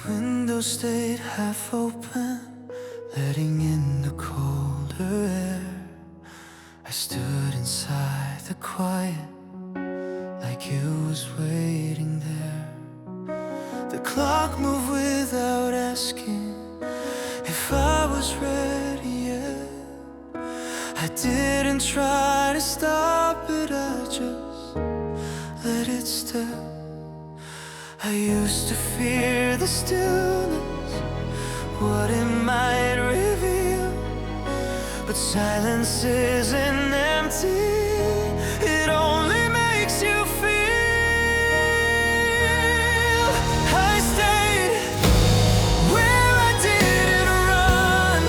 Window stayed half open, letting in the colder air. I stood inside the quiet, like you was waiting there. The clock moved without asking if I was ready yet. I didn't try to stop it, I just let it step. I used to fear the stillness, what it might reveal. But silence isn't empty, it only makes you feel. I stayed where I didn't run,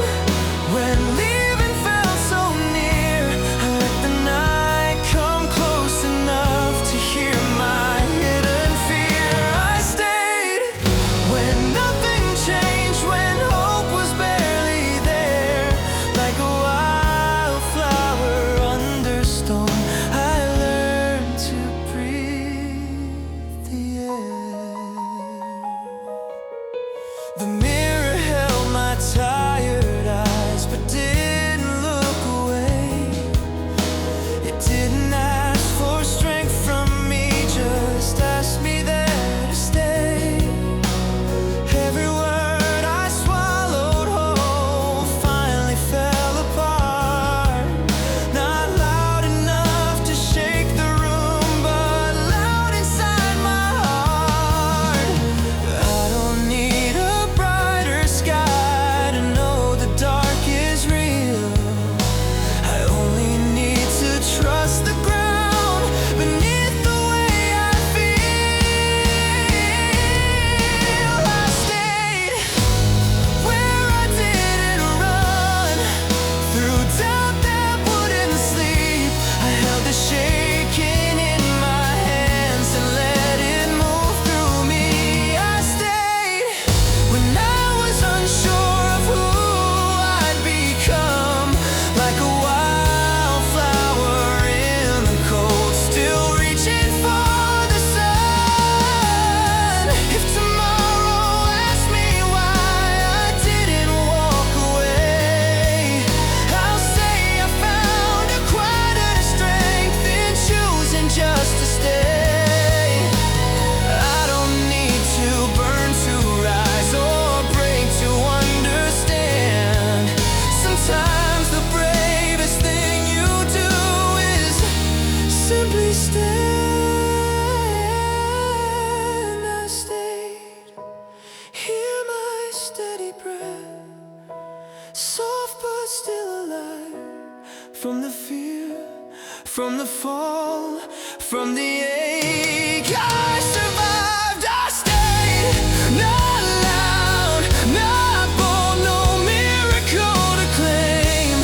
when leaving felt so near. I let the night come close enough to hear my hidden fear. I stayed when nothing changed, when hope was barely there. Like a wildflower under stone, I learned to breathe the air. The mirror held my tired eyes, but didn't look away. It didn't ask for strength from me, just asked me there to stay. Every word I swallowed whole finally fell apart. Not loud enough to shake the room, but loud inside my heart. I don't need a brighter sky to know the dark is real. I only need to trust the ground beneath the way I feel. I stayed where I didn't run, through doubt that wouldn't sleep. I held the shaking in my hands and let it move through me. I stayed when I was unsure of who I'd become, like a wildflower in the cold, still reaching for the sun. If tomorrow asks me why I didn't walk away, I'll say I found a quieter strength in choosing just to stay. I don't need to burn to rise or break to understand. Sometimes the bravest thing you do is simply stand. I stayed, hear my steady breath, soft but still alive. From the fear, from the fall, from the ache, I survived. I stayed, not loud, not bold, no miracle to claim.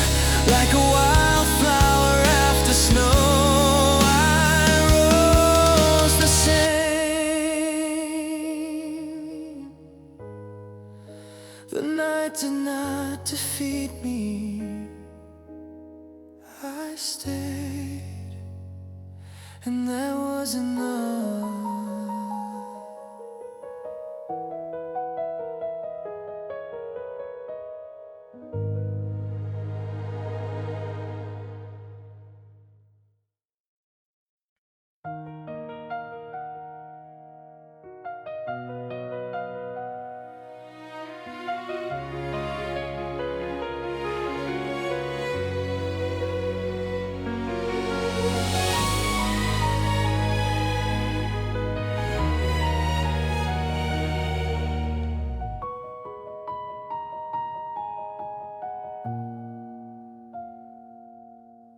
Like a wildflower after snow, I rose the same. The night did not defeat me, I stayed, and that was enough.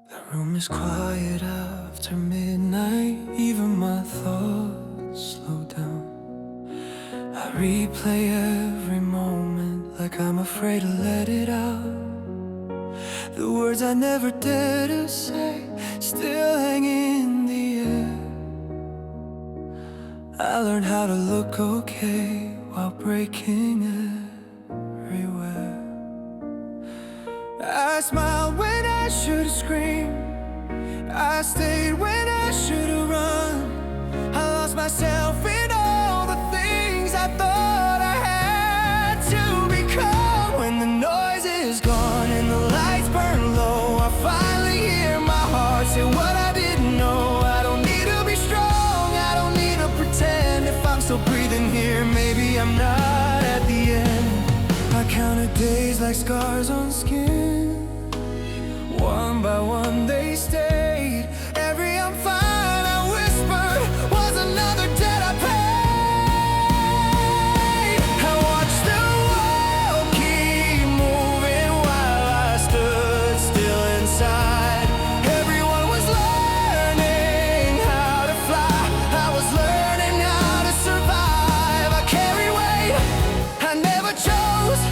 The room is quiet after midnight, even my thoughts slow down. I replay every moment like I'm afraid to let it out. The words I never dare to say still hang in the air. I learned how to look okay while breaking everywhere. I smiled when I should have screamed, I stayed when I should have run. I lost myself in all the things I thought I had. like scars on skin. One by one they stayed. Every "I'm fine" I whispered was another debt I paid. I watched the world keep moving while I stood still inside. Everyone was learning how to fly. I was learning how to survive. I carried weight I never chose.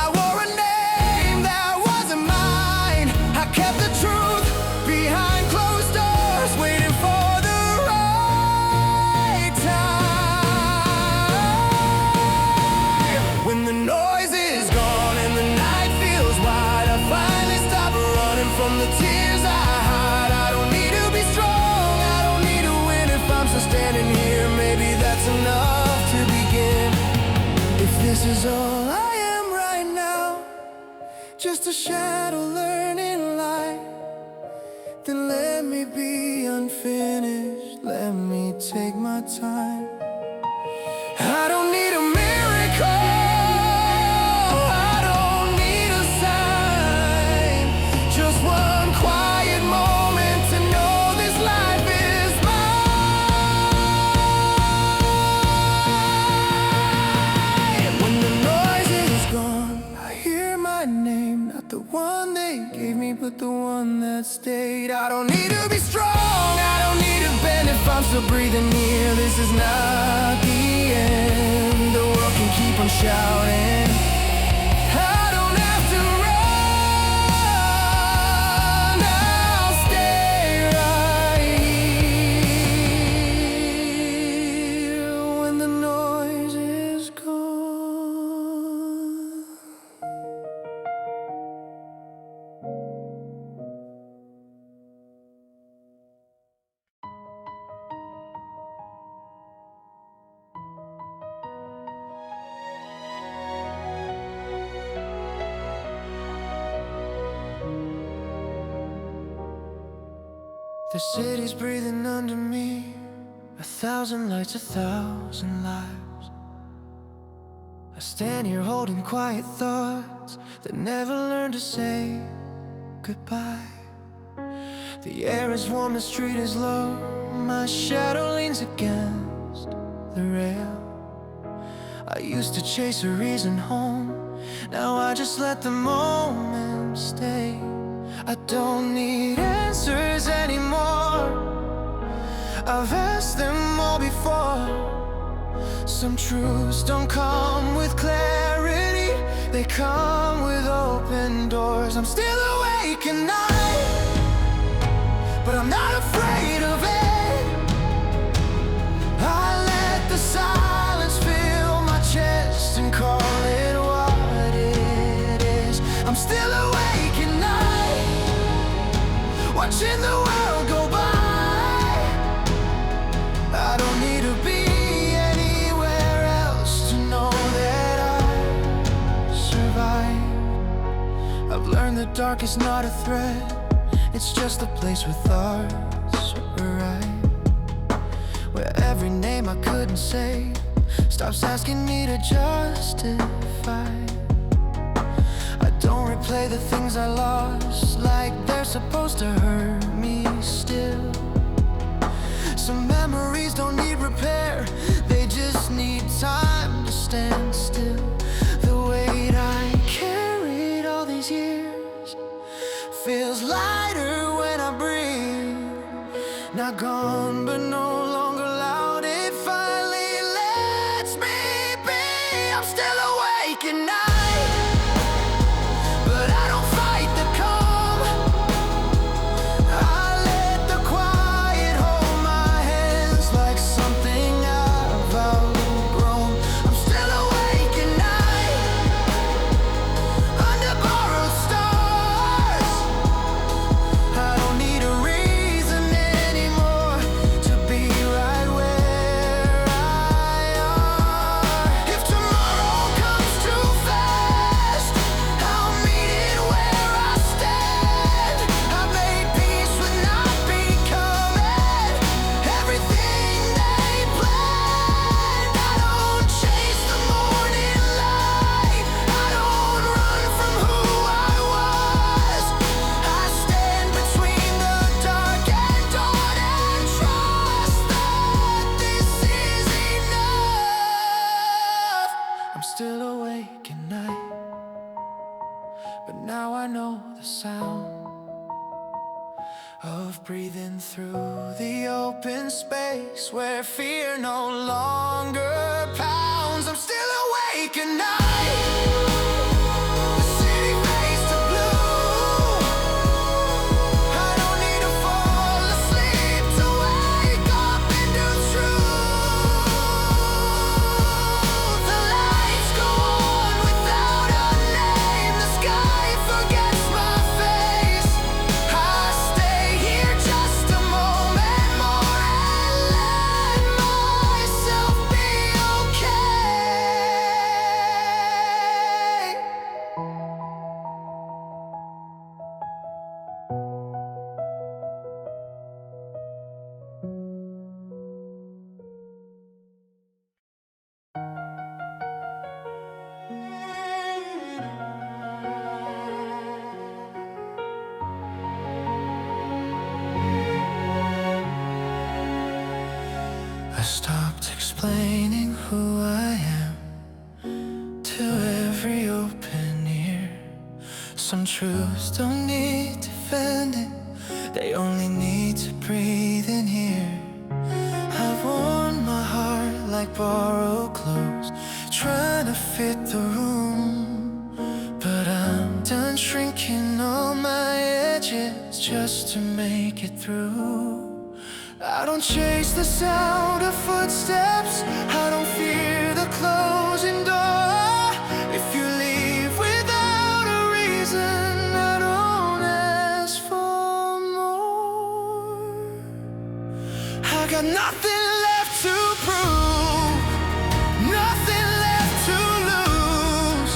I wore a name that wasn't mine. I kept the truth behind closed doors, waiting for the right time. When the noise is gone and the night feels wide, I finally stop running from the tears I hide. I don't need to be strong, I don't need to win. If I'm still standing here, maybe that's enough to begin. If this is all I am right now, just a shadow learning light, then let me be unfinished, let me take my time. I don't need a miracle, I don't need a sign, just one quiet moment to know this life is mine. When the noise is gone, I hear my name, not the one they gave me, but the one that stayed. I don't need to be strong, I don't need to bend. If I'm still breathing here, this is not the end. The world can keep on shouting, I don't have to run. I'll stay right here when the noise is gone. The city's breathing under me, 1,000 lights, 1,000 lives. I stand here holding quiet thoughts that never learned to say goodbye. The air is warm, the street is low, my shadow leans against the rail. I used to chase a reason home, now I just let the moment stay. I don't need answers anymore, I've asked them all before. Some truths don't come with clarity, they come with open doors. I'm still awake at night, but I'm not afraid of it. I let the silence fill my chest and call it what it is. I'm still awake at night, watching the world go by. I don't need to be anywhere else to know that I survive. I've learned the dark is not a threat, it's just a place where thoughts arrive, where every name I couldn't say stops asking me to justify. I don't replay the things I lost like they're supposed to hurt me still. Some memories don't need repair, they just need time to stand still. The weight I carried all these years feels lighter when I breathe. Not gone, but no longer loud. It finally lets me be. I'm still awake at night, but I don't fight the calm. I let the quiet hold my hands like something I've outgrown. I'm still awake at night, under borrowed stars. I don't need a reason anymore to be right where I are. If tomorrow comes too fast, still awake at night, but now I know the sound of breathing through the open space where fear no longer pounds. I'm still awake at night. The city fades to blue. I don't need to fall asleep to wake up into truth. The lights go on without a name. The sky forgets my face. I stay here just a moment more and let myself be okay. I stopped explaining who I am to every open ear. Some truths don't need defending, they only need to breathe in here. I've worn my heart like borrowed clothes, trying to fit the room, but I'm done shrinking all my edges just to make it through. I don't chase the sound of footsteps, I don't fear the closing door. If you leave without a reason, I don't ask for more. I got nothing left to prove, nothing left to lose.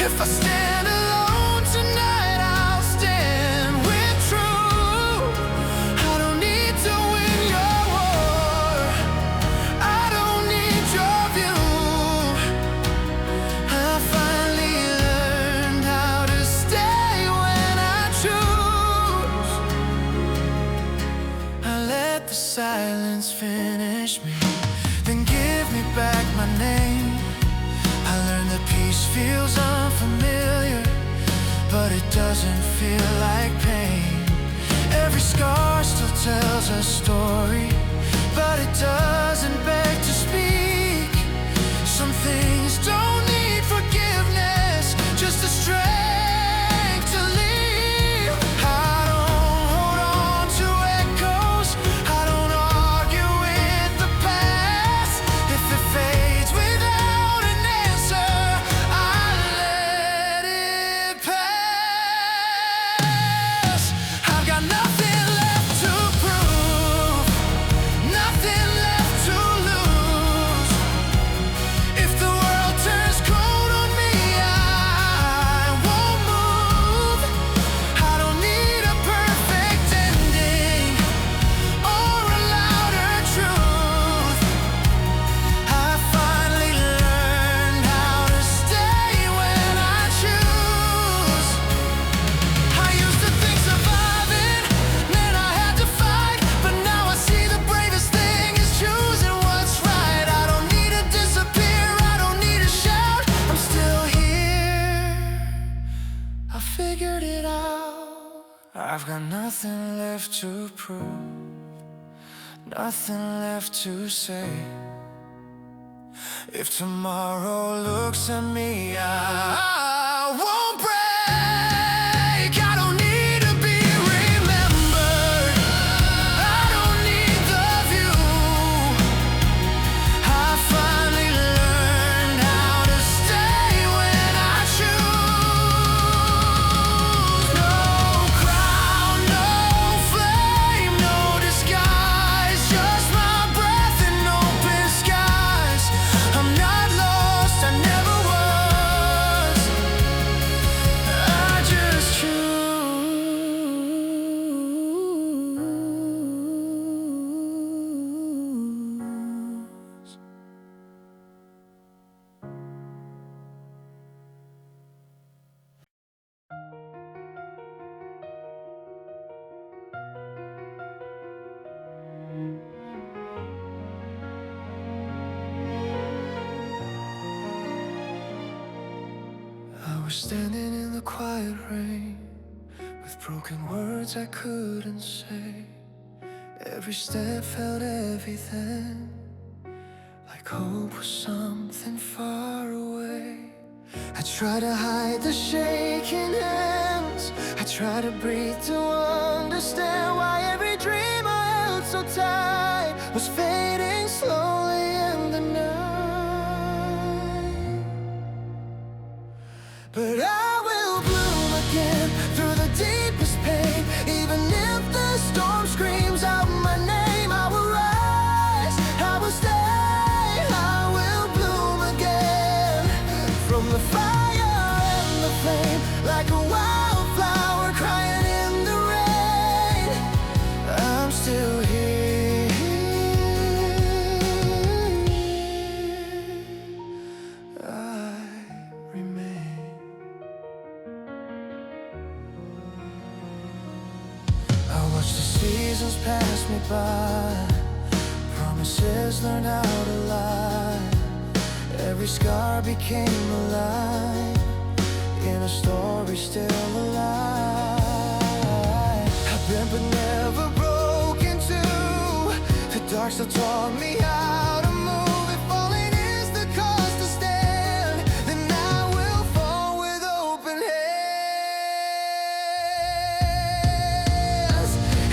If I stand alone tonight, I'll stand with truth. I don't need to win your war, I don't need your view. I finally learned how to stay when I choose. I let the silence finish me, then give me back my name. I learned that peace feels unfamiliar, but it doesn't feel like pain. Every scar still tells a story, but it doesn't beg to speak. Some things don't need forgiveness, just the strength to leave. I don't hold on to echoes, I don't argue with the past. If it fades without an answer, I let it pass. I've got nothing left to prove, nothing left to lose. If the world turns cold on me, I won't move. I don't need a perfect ending or a louder truth. I finally learned how to stay when I choose. I used to think surviving meant I had to fight, but now I see the bravest thing is choosing what's right. I don't need to disappear, I don't need to shout. I'm still here, I figured it out. I've got nothing left to prove, nothing left to say. If tomorrow looks at me, I won't break. I don't need to be remembered, I don't need the view. I finally learned how to stay when I choose. No crown, no flame, no disguise, just my breath and open skies. I'm not lost, I never was. was standing in the quiet rain, with broken words I couldn't say. Every step felt heavy then, like hope was something far away. I tried to hide the shaking hands, I tried to breathe to understand why every dream I held so tight was fading slowly in the night. But I will bloom again through the deepest pain. Even if the storm screams out my name, I will rise, I will stay, I will bloom again. From the fire and the flame, like a wildflower crying in the rain, I'm still here, I remain. I watched the seasons pass me by, promises learned how to lie. Every scar became alive, in a story still alive. I've been but never broken too. The dark still taught me how to move. If falling is the cost to stand, then I will fall with open hands.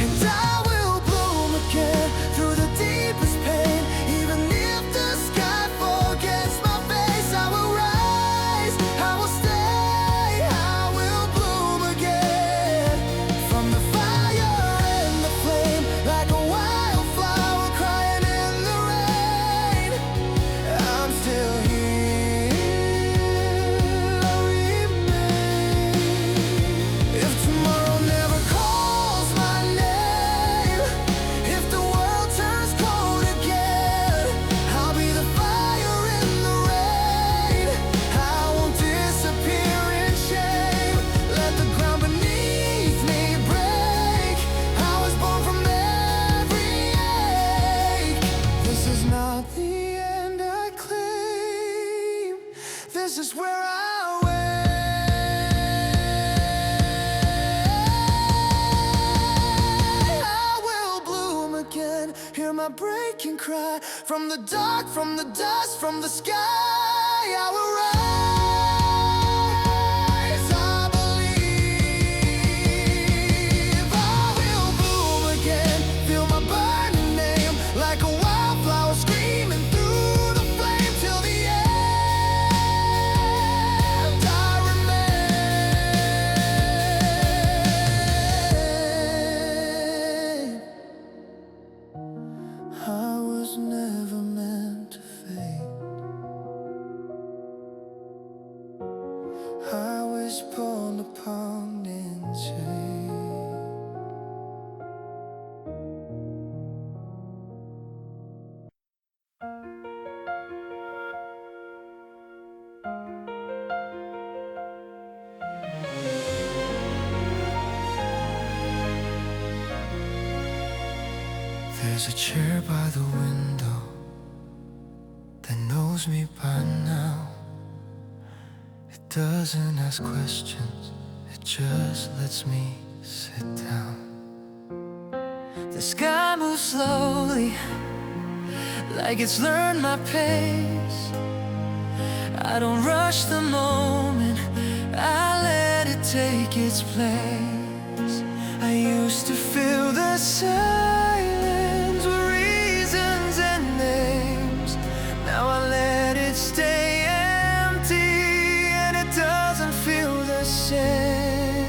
And I will bloom again through the deepest pain. Even if the sky forgets my face, I will rise, I will stay, I will bloom again. From the fire and the flame, like a wildflower crying in the rain, I'm still here, I remain. If tomorrow never calls my name, if the world turns cold again, I'll be the fire in the rain. I won't disappear in shame. Let the ground beneath me break. I was born from every ache. This is not the end I claim, this is where I wait. I will bloom again, hear my breaking cry. From the dark, from the dust, from the sky, I will rise, I believe. I will bloom again, feel my burning name, like a wildflower screaming through the flame till the end. I remain. I was never meant to fade, I was born upon in chains. There's a chair by the window that knows me by now. It doesn't ask questions, it just lets me sit down. The sky moves slowly, like it's learned my pace. I don't rush the moment, I let it take its place. I used to fill the silence with reasons and names. Now I let it stay empty, and it doesn't feel the same.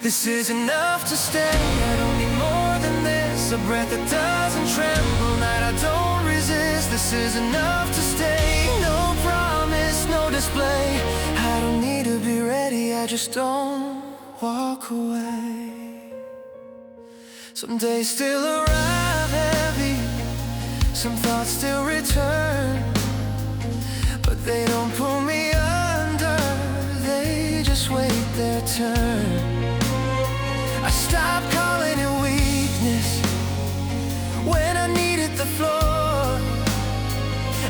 This is enough to stay, I don't need more than this. A breath that doesn't tremble, night I don't resist. This is enough to stay, no promise, no display. I don't need to be ready, I just don't walk away. Some days still arrive heavy, some thoughts still return, but they don't pull me under, they just wait their turn. I stopped calling it weakness when I needed the floor.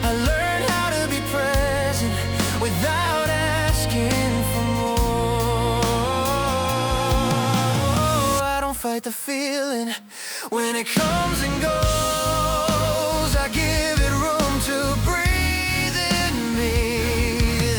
I learned how to be present without asking the feeling. When it comes and goes, I give it room to breathe in me.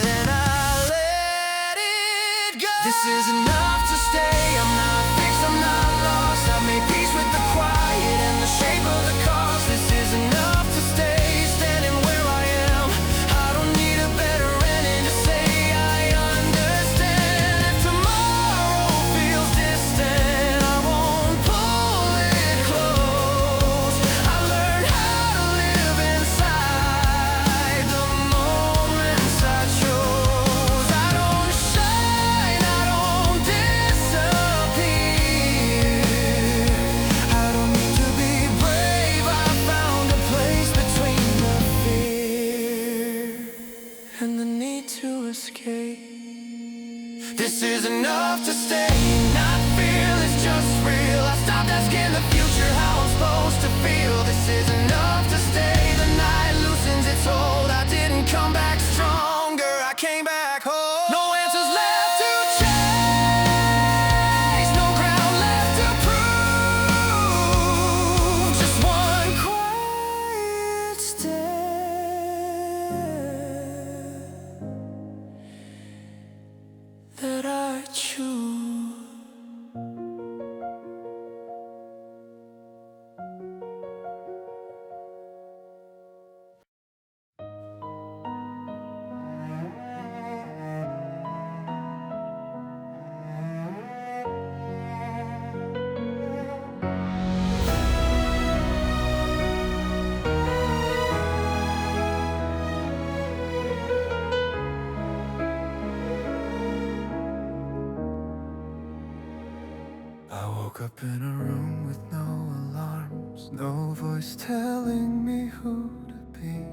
Then I let it go. This is enough to stay. I'm not fixed, I'm not lost. I made peace with the quiet and the shape of the cause. This is enough to stay, standing where I am. I don't need a better ending to say I understand. If tomorrow feels distant, I won't pull it close. I learned how to live inside the moments I chose. I don't shine, I don't disappear. I don't need to be brave. I found a place between the fear and the need to escape. This is enough to stay, not feel, it's just real. I stopped asking the future how I'm supposed to feel. This is enough to stay, the night loosens its hold. I didn't come back stronger, I came back whole. No answers left to chase, no ground left to prove. Just one quiet step that I choose. I woke up in a room with no alarms, no voice telling me who to be.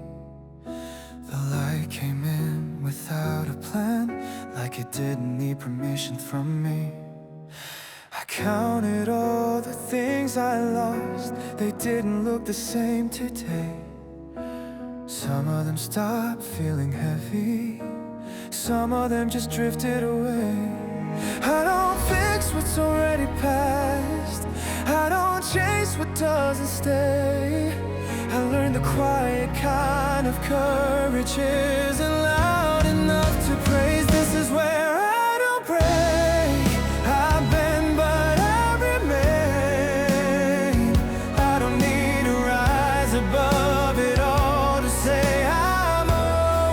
The light came in without a plan, like it didn't need permission from me. I counted all the things I lost, they didn't look the same today. Some of them stopped feeling heavy, some of them just drifted away. I don't fix what's already past, I don't chase what doesn't stay. I learned the quiet kind of courage isn't loud enough to praise. This is where I don't break, I bend but I remain. I don't need to rise above it all to say I'm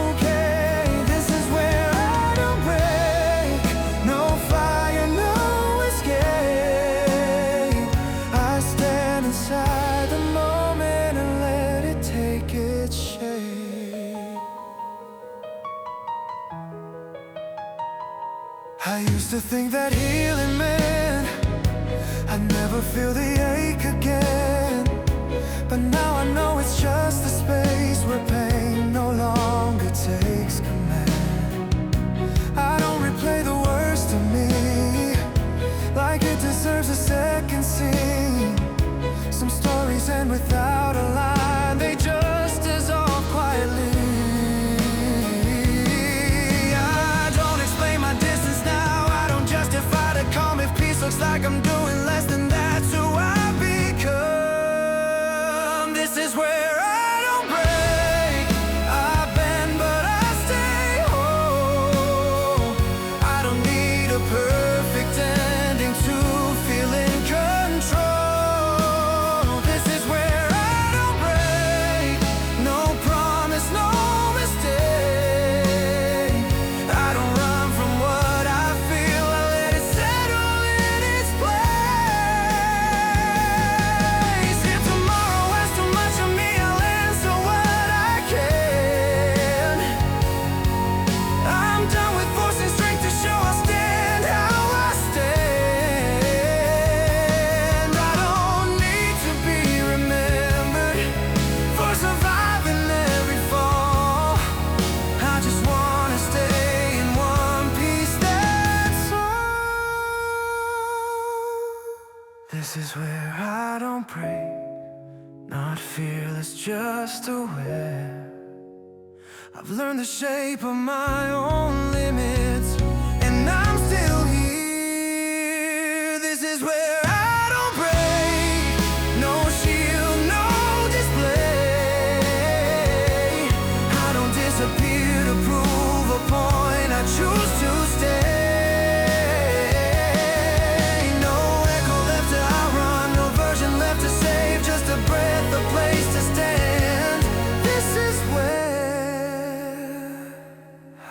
okay. This is where I don't break, no fire, no escape. I stand inside the moment and let it take its shape. I used to think that healing meant I'd never feel the ache again, but now I know it's just a space where pain no longer takes command. I don't replay the worst of me like it deserves a second scene. Some stories end without a line, they just dissolve quietly. I don't explain my distance now, I don't justify the calm if peace looks like I'm doing less than that's who I've become. This is where I don't break, I bend but I stay whole. I don't need a perfect ending to feel in control. This is where I don't break, no promise, no mistake. I don't run from what I feel, I let it settle in its place. If tomorrow has too much of me, I'll answer what I can. I'm done with forcing strength to show I'll stand how I stand. I don't need to be remembered for surviving every fall. I just wanna stay in one piece, that's all. This is where I don't break, not fearless, just aware. I've learned the shape of my own limits, and I'm still here. This is where I don't break.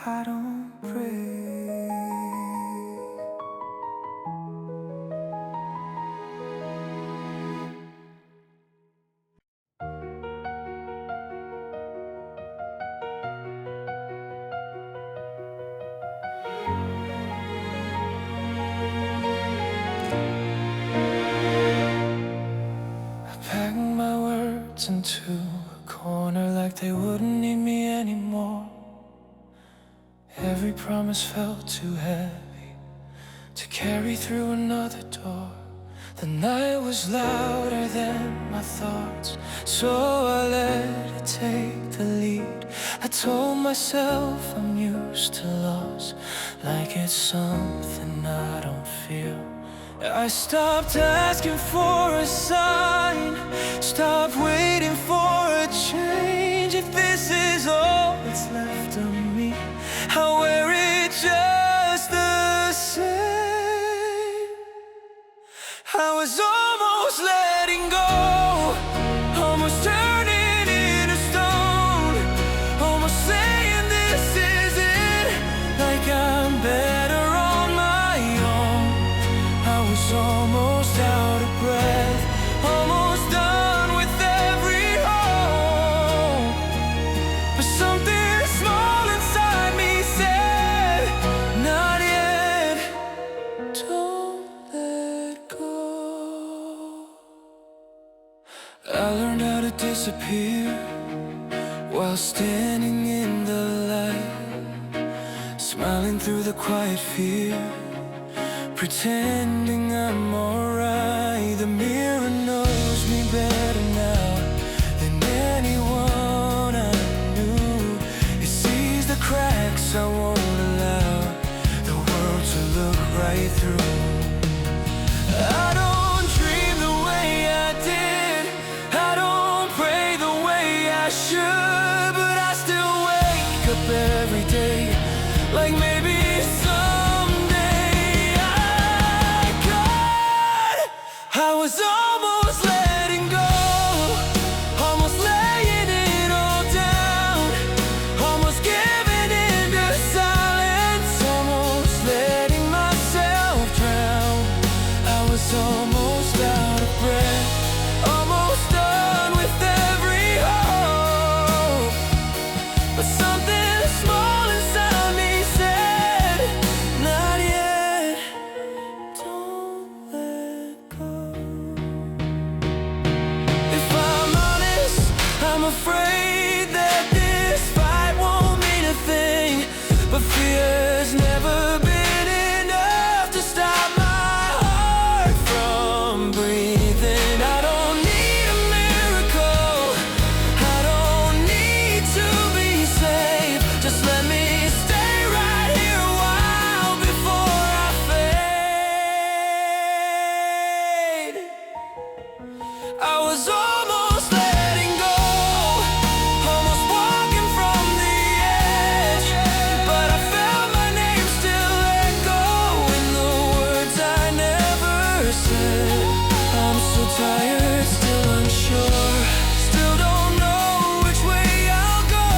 I don't pray. I packed my words into a corner like they wouldn't need me anymore. Every promise felt too heavy to carry through another door. The night was louder than my thoughts, so I let it take the lead. I told myself I'm used to loss, like it's something I don't feel. I stopped asking for a sign, stopped waiting for a change. If this is all that's left of me, I'll wear it just the same. I was almost letting go, almost turning into stone, almost saying this is it, like I'm better on my own. I was almost out of breath, almost done with every hope, but something small inside me said, not yet, don't let go. I learned how to disappear while standing in the light, smiling through the quiet fear, pretending I'm alright. The mirror knows me better now than anyone I knew. It sees the cracks I won't allow the world to look right through. I don't dream the way I did, I don't pray the way I should, but I still wake up every day like maybe someday I could. I was almost letting go, almost laying it all down, almost giving in to silence, almost letting myself drown. I was almost out of breath, almost done with every hope, but something small inside me said, not yet, don't let go. If I'm honest, I'm afraid that this fight won't mean a thing, but fear's never been enough to stop my heart from breathing. I don't need a miracle, I don't need to be saved. Just let me stay right here a while before I fade. I was almost letting go, almost walking from the edge, but I felt my name still echo in the words I never said. I'm so tired, still unsure, still don't know which way I'll go,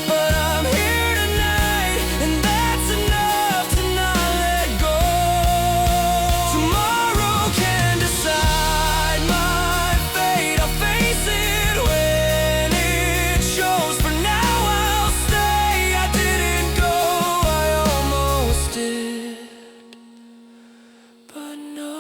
but I'm here tonight, and that's enough to not let go. Tomorrow can decide my fate, I'll face it when it shows. For now I'll stay, I didn't go, I almost did, but no.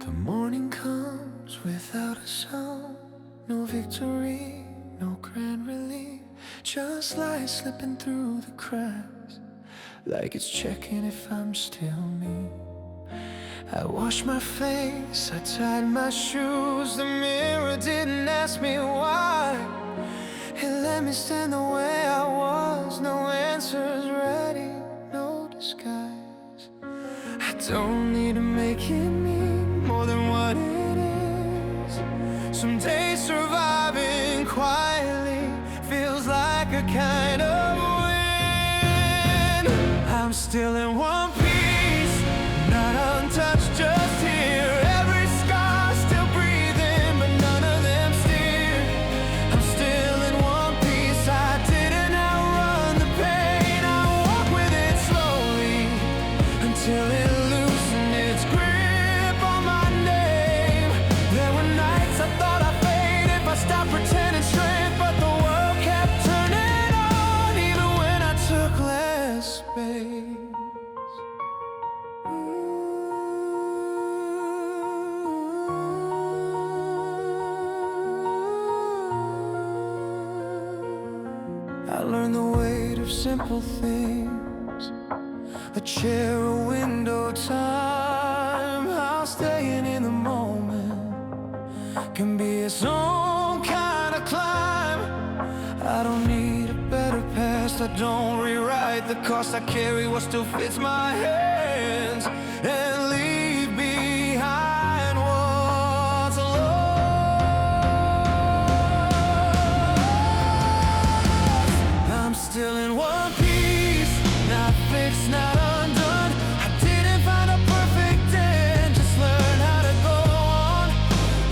The morning comes without a sound, no victory, no grand relief, just light slipping through the cracks, like it's checking if I'm still me. I washed my face, I tied my shoes, the mirror didn't ask me why. It let me stand the way I was, no answers ready, no disguise. I don't need to make it mean more than what it kind of win. I'm still in one piece, not untouched, just here. Every scar still breathing, but none of them steer. I'm still in one piece, I didn't outrun the pain. I walk with it slowly until it loosened its grip on my name. There were nights I thought I'd fade if I stopped pretending strength, but the world kept turning on even when I took less space. I learned the weight of simple things, a chair, a window, time. How staying in the moment can be its own kind of climb. I don't need a better past, I don't rewrite the cost. I carry what still fits my hands and leave behind what's lost. I'm still in one piece, not fixed, not undone. I didn't find a perfect end, just learn how to go on.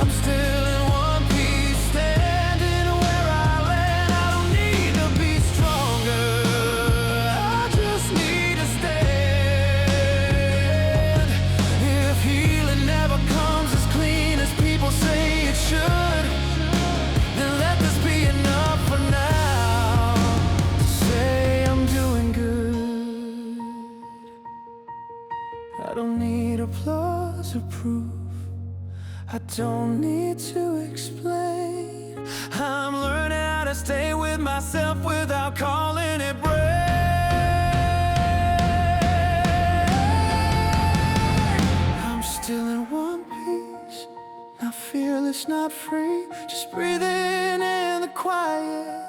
I'm still in one piece, standing where I land. I don't need to be stronger, I just need to stand. If healing never comes as clean as people say it should, then let this be enough for now to say I'm doing good. I don't need applause or proof, I don't need to explain. I'm learning how to stay with myself without calling it brave. I'm still in one piece, not fearless, not free, just breathing in the quiet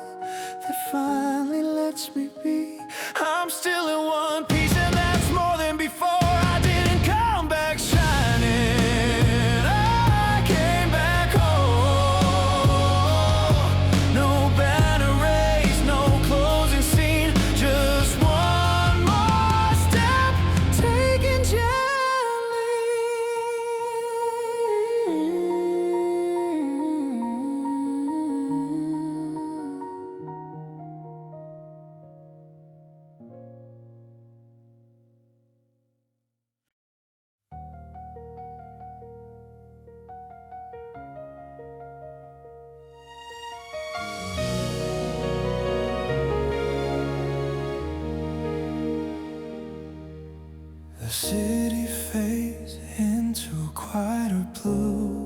that finally lets me be. I'm still in one piece, and that's more than before. I didn't come back shining, I came back home. No banner raised, no closing scene, just one more step taken gently. The city fades into a quieter blue.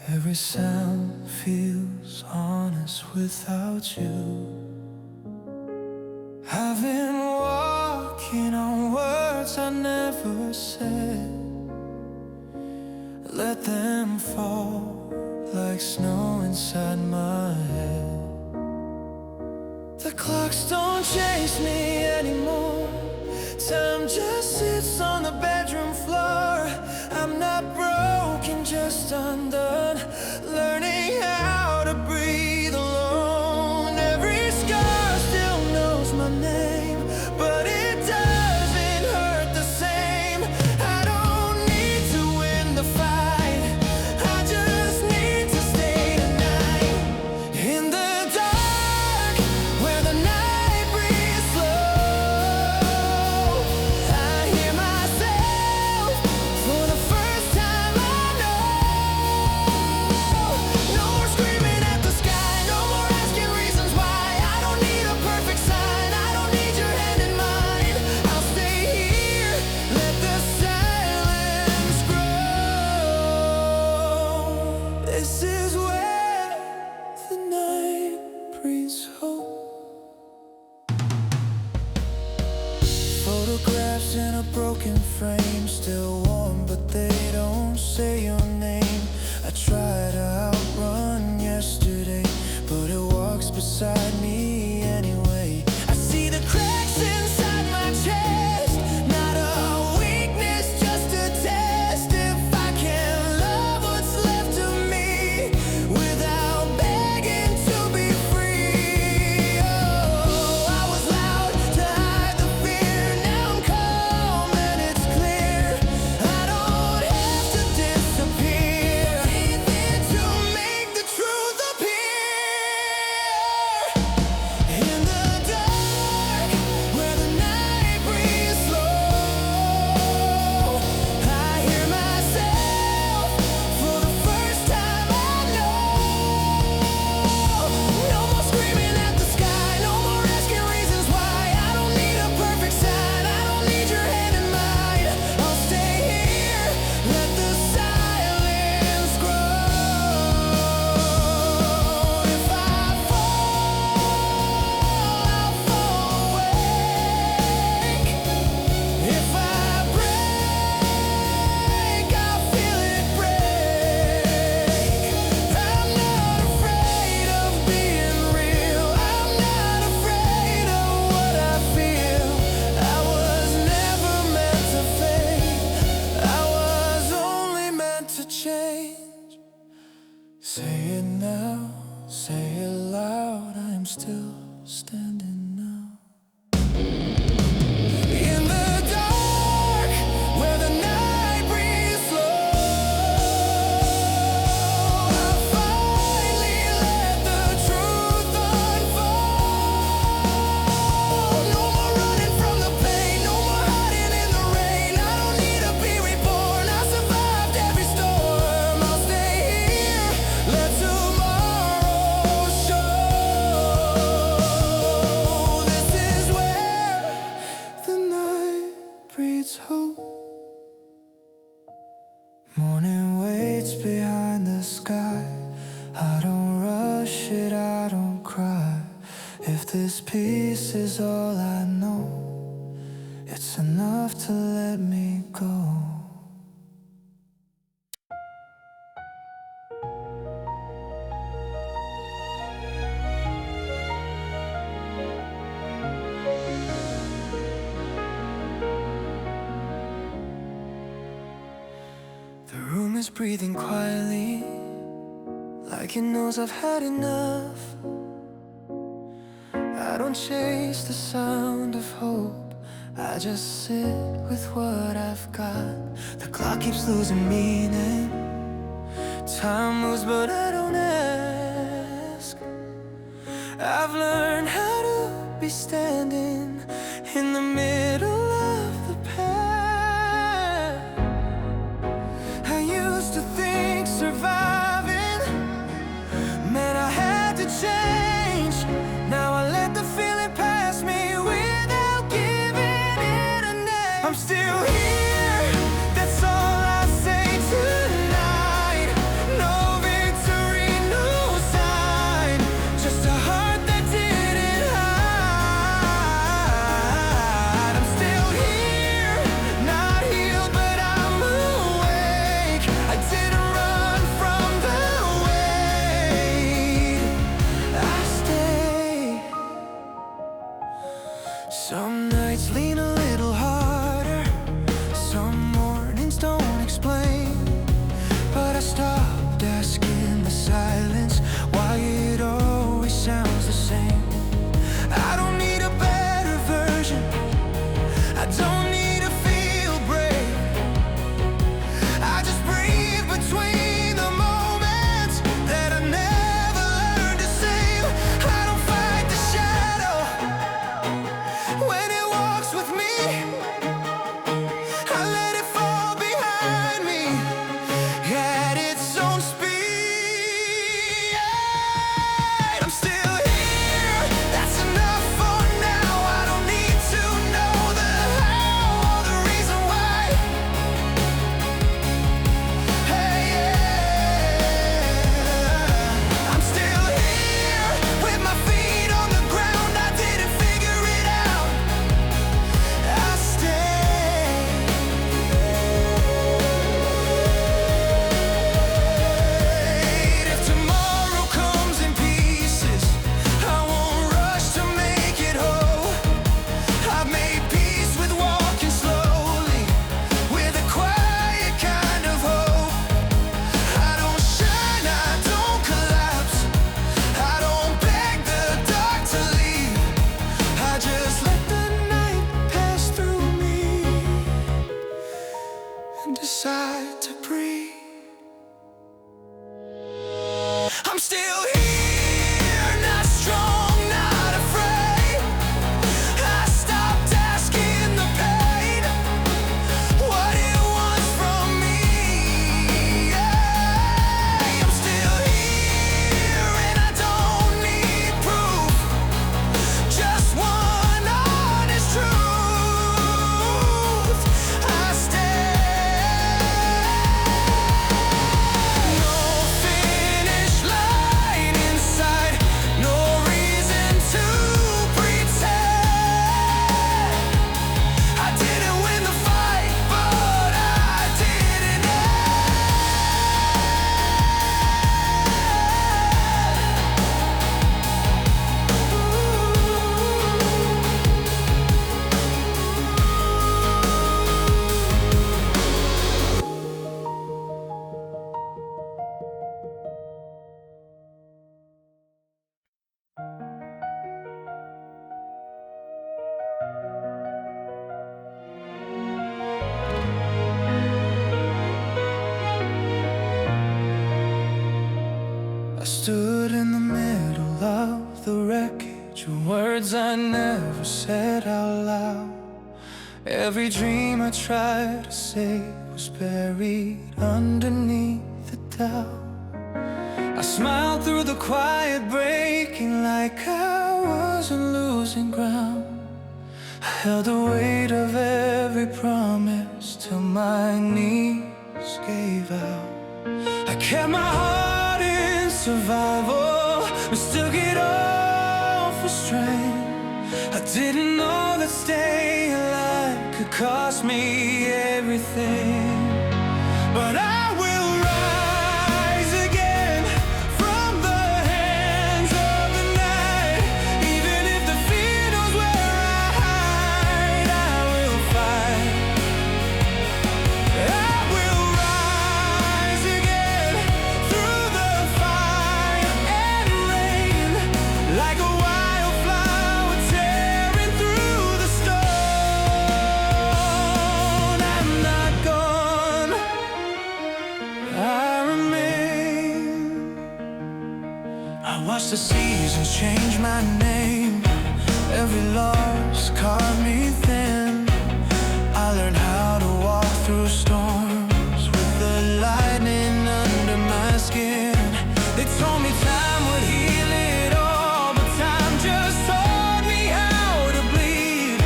Every sound feels honest without you. I've been walking on words I never said, let them fall like snow inside my head. The clocks don't chase me anymore, time just sits on the bedroom floor. I'm not broken, just undone, learning how to breathe alone. Every scar still knows my name, but it doesn't hurt the same. I don't need to win the fight, I just need to stay tonight. In the dark, where the night breathes slow, I hear myself for the first time I know. No more screaming at the sky, no more asking reasons why. I don't need a perfect sign, I don't need your hand in mine. I'll stay here, let the silence grow. This is where the night breathes hope. Photographs in a broken frame, still warm, but they don't say your name. I try to outrun yesterday, but it walks beside me anyway. I see the cracks inside my chest, not a weakness, just a test. If I can love what's left of me without begging to be free, to change. Say it now, say it loud, I am still standing now. In the dark, where the night breathes slow, I finally let the truth unfold. No more running from the pain, no more hiding in the rain. I don't need to be reborn, I survived every storm. I'll stay here, let tomorrow show. This is where the night breeds hope. Morning waits behind the sky. I don't rush it, I don't cry. If this peace is all I know, it's enough to let me go. The room is breathing quietly, like it knows I've had enough. I don't chase the sound of hope, I just sit with what I've got. The clock keeps losing meaning, time moves but I don't ask. I've learned how to be standing in the middle of the path. I used to think surviving meant I had to change. Now I let the feeling pass me without giving it a name. I'm still here, that's all I say tonight. No victory, no sign, just a heart that didn't hide. I'm still here, not healed but I'm awake. I didn't run from the weight, I stayed. Some nights lean a little harder, some mornings don't explain. But I stopped asking the silence why it always sounds the same. I don't need a better version, I don't need to feel brave. I just breathe between the moments that I never learned to save. I don't fight the shadow when it walks with me, I let it fall behind me at its own speed. I'm still here, that's enough for now. I don't need to know the how or the reason why. Hey, yeah. I'm still here with my feet on the ground. I didn't figure it out, I stayed. If tomorrow comes in pieces, I won't rush to make it whole. I've made peace with walking slowly, with a quiet kind of hope. I don't shine, I don't collapse, I don't beg the dark to leave. I just let the night pass through me and decide to breathe. I'm still here, not strong, not afraid. I stopped asking the pain what it wants from me. Yeah, I'm still here and I don't need proof, just one honest truth. I stay. No finish line, stood in the middle of the wreckage, words I never said out loud. Every dream I tried to say was buried underneath the doubt. I smiled through the quiet breaking like I wasn't losing ground. I held the weight of every promise till my knees gave out. I kept my heart in survival, mistook it all for strength. I didn't know that staying alive could cost me everything. But I will rise again from the hands of the night. Even if the fear knows where I hide, I will fight. I will rise again through the fire and rain, like a wildflower tearing through the stone. I'm not gone, I remain. I watched the seasons change my name. Every loss carved me thin. I learned how to walk through storms with the lightning under my skin. They told me time would heal it all, but time just taught me how to bleed.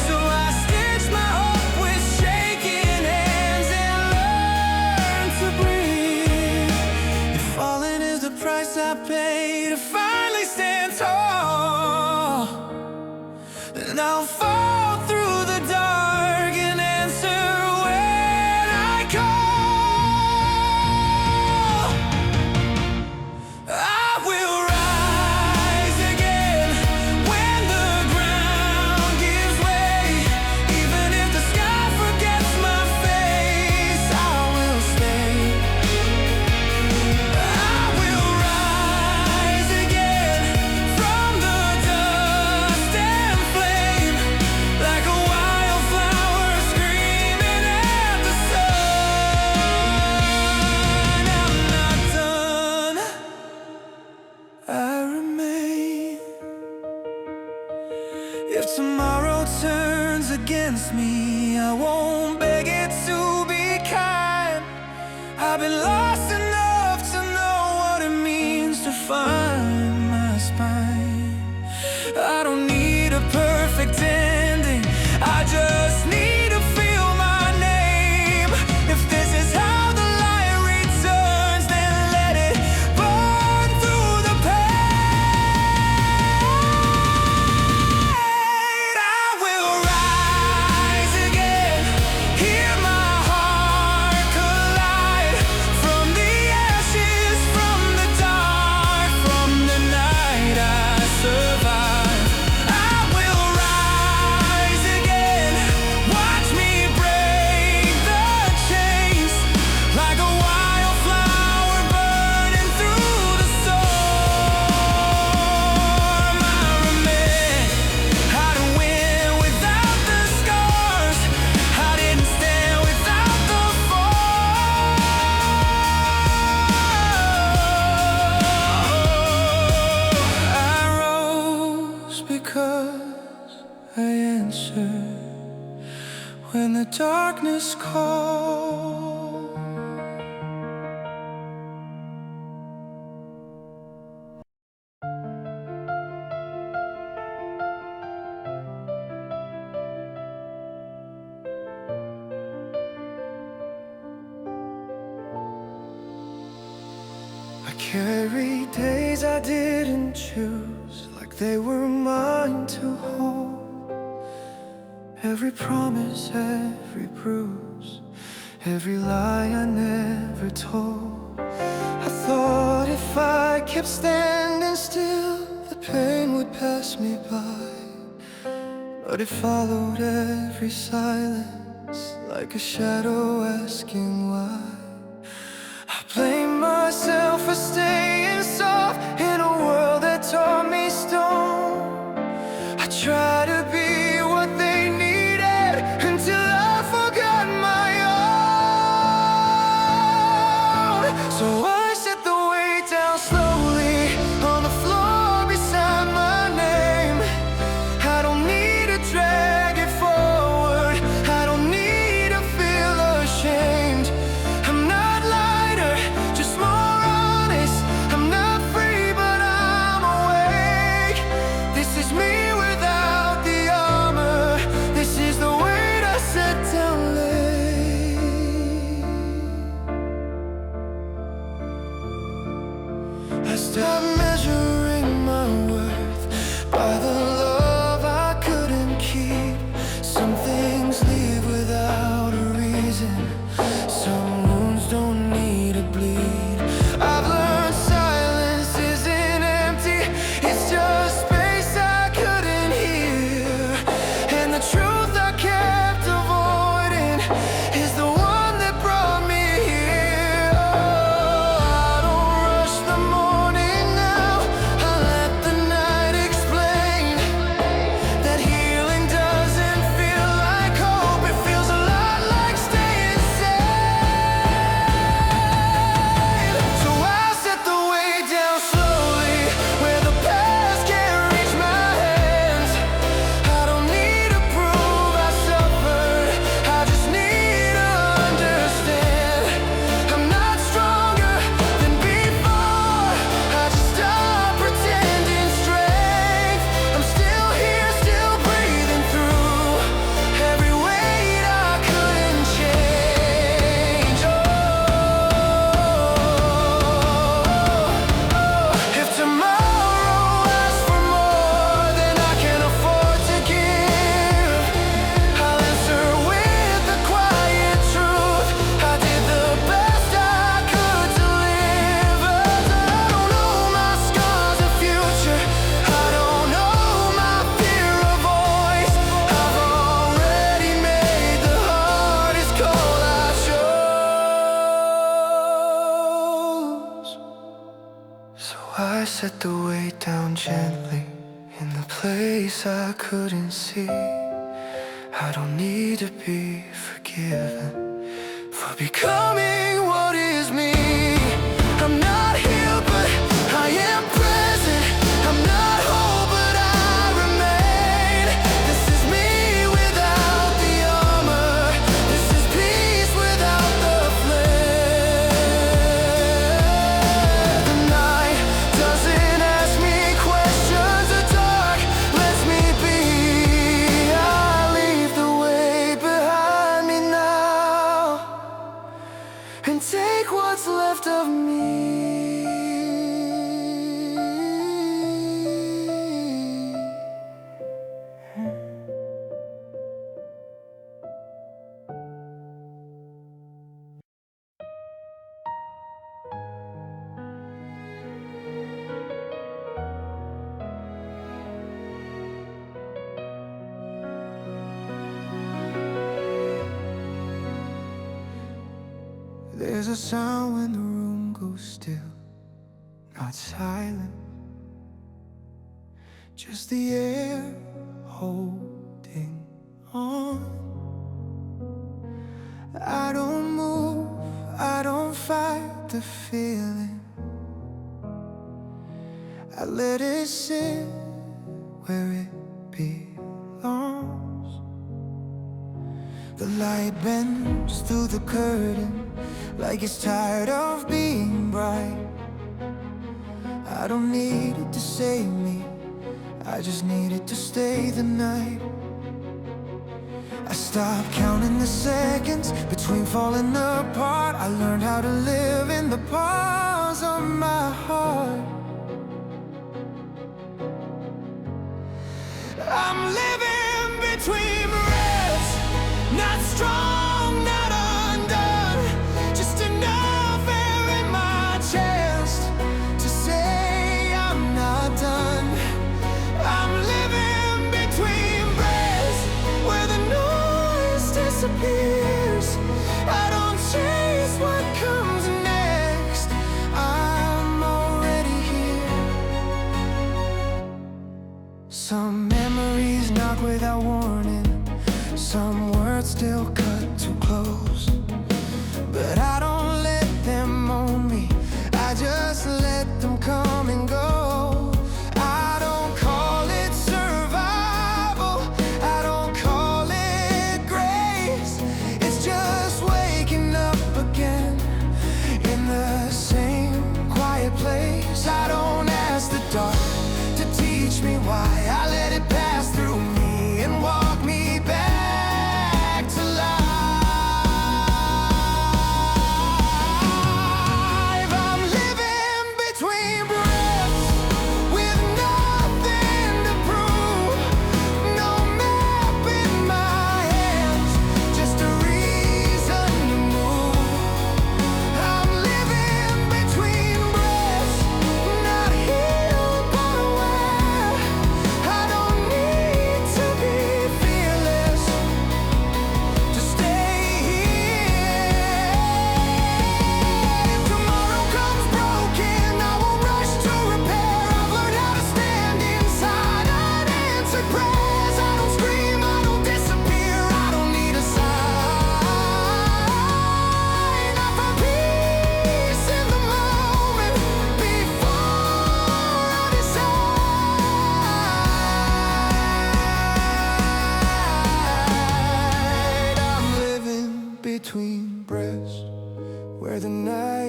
So I stitched my hope with shaking hands and learned to breathe. If falling is the price I pay to finally stand tall, then I'll fall through the dark and answer when I call. I will rise again when the ground gives way. Even if the sky forgets my face, I will stay. I will rise again from the dust and flame, like a wildflower screaming at the sun. I'm not done, I remain. If tomorrow turns against me, I won't beg it to be kind. I've been lost enough to know what it means to find my spine. I don't need a perfect ending, I just need to feel my name. If this is how the light returns, then let it burn through the pain. I will rise again, hear my heart collide. From the ashes, from the dark, from the night I survive. I will rise again, watch me break the chains, like a wildflower burning through the storm. I remain. I didn't win without the scars, I didn't stand without the fall. I rose because I answered when the darkness called. I carry days I didn't choose, like they were mine to hold. Every promise, every bruise, every lie I never told. I thought if I kept standing still, the pain would pass me by. But it followed every silence, like a shadow asking why. I blame myself for staying soft in a world that taught me stone. I try to be what they needed until I forgot my own. So I set the weight down slowly. stop measuring my worth by the love I couldn't keep. Some things leave without a reason. Some wounds don't need to bleed. I've learned silence isn't empty. It's just space I couldn't hear. And the truth I kept avoiding is the one that brought me here. Oh, I don't rush the morning now. I let the night explain that healing doesn't feel like hope. It feels a lot like staying sane. So I set the weight down slowly where the past can't reach my hands. I don't need to prove I suffered, I just need to understand. I'm not stronger than before, I just stopped pretending strength. I'm still here, still breathing through every weight I couldn't change. If tomorrow asks for more than I can afford to give, I'll answer with the quiet truth. I did the best I could to live. I don't know my scars or future, I don't know my fear or voice. I've already made the hardest call I chose. So I set the weight down gently in the place I couldn't see. I don't need to be forgiven for becoming what is me. I'm not here, but I am present. I'm not whole, but I remain. This is me without the armor. This is peace without the flame. The night doesn't ask me questions, the dark lets me be. I leave the weight behind me now and take what's left of me. There's a sound when the room goes still, not silent, just the air holding on. I don't move, I don't fight the feeling. I let it sit where it belongs. The light bends through the curtain like it's tired of being bright. I don't need it to save me, I just need it to stay the night. I stopped counting the seconds between falling apart. I learned how to live in the pause of my heart. I'm living between breaths, not strong, not undone, just enough air in my chest to say I'm not done. I'm living between breaths where the noise disappears. I don't chase what comes next, I'm already here. Some memories not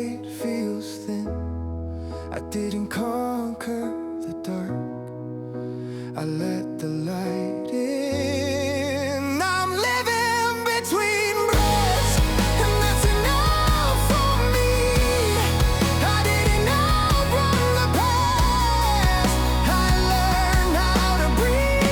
light feels thin. I didn't conquer the dark, I let the light in. I'm living between breaths, and that's enough for me. I didn't outrun the past, I learned how to breathe.